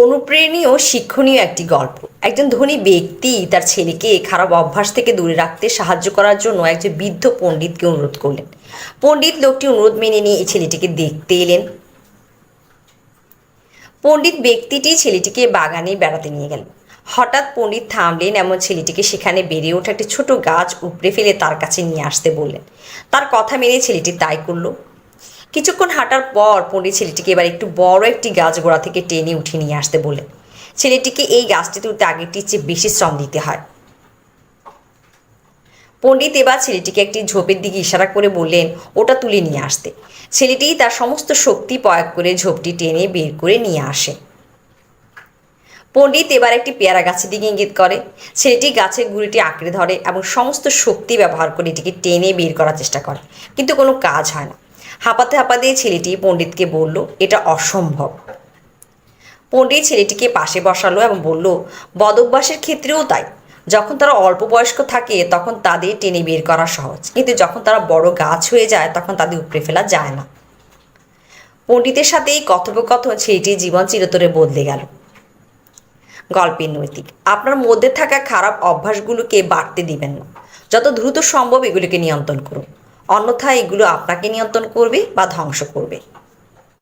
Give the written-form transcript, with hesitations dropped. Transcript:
অনুপ্রেরণীয় শিক্ষণীয় একটি গল্প। একজন ধনী ব্যক্তি তার ছেলেকে খারাপ অভ্যাস থেকে দূরে রাখতে সাহায্য করার জন্য একজন বৃদ্ধ পণ্ডিতকে অনুরোধ করলেন। পণ্ডিত লোকটি অনুরোধ মেনে নিয়ে এই ছেলেটিকে দেখতে এলেন। পণ্ডিত ব্যক্তিটি ছেলেটিকে বাগানে বেড়াতে নিয়ে গেলেন। হঠাৎ পণ্ডিত থামলেন এবং ছেলেটিকে সেখানে বেড়ে ওঠা একটি ছোট গাছ উপড়ে ফেলে তার কাছে নিয়ে আসতে বললেন। তার কথা মেনে ছেলেটি তাই করলো। কিছুক্ষণ হাঁটার পর পণ্ডিত ছেলেটিকে এবার একটু বড় একটি গাছ গোড়া থেকে টেনে উঠে নিয়ে আসতে বললেন। ছেলেটিকে এই গাছটি তুলতে আগেরটির চেয়ে বেশি শ্রম দিতে হয়। পণ্ডিত এবার ছেলেটিকে একটি ঝোপের দিকে ইশারা করে বললেন ওটা তুলে নিয়ে আসতে। ছেলেটি তার সমস্ত শক্তি প্রয়োগ করে ঝোপটি টেনে বের করে নিয়ে আসে। পণ্ডিত এবার একটি পেয়ারা গাছের দিকে ইঙ্গিত করে। ছেলেটি গাছের গুঁড়িটি আঁকড়ে ধরে এবং সমস্ত শক্তি ব্যবহার করে এটিকে টেনে বের করার চেষ্টা করে, কিন্তু কোনো কাজ হয় না। হাঁপাতে হাঁপাতে ছেলেটি পণ্ডিতকে বলল এটা অসম্ভব। পণ্ডিত ছেলেটিকে পাশে বসালো এবং বলল বদভ্যাসের ক্ষেত্রেও তাই। যখন তারা অল্প বয়স্ক থাকে তখন তাদের টেনে বের করা সহজ, কিন্তু যখন তারা বড় গাছ হয়ে যায় তখন তাদের উপড়ে ফেলা যায় না। পণ্ডিতের সাথে এই কথোপকথন ছেলেটির জীবন চিরতরে বদলে গেল। গল্পের নৈতিক: আপনার মধ্যে থাকা খারাপ অভ্যাসগুলোকে বাড়তে দিবেন না। যত দ্রুত সম্ভব এগুলোকে নিয়ন্ত্রণ করুন, অন্যথায় এগুলো আপনাকে নিয়ন্ত্রণ করবে বা ধ্বংস করবে।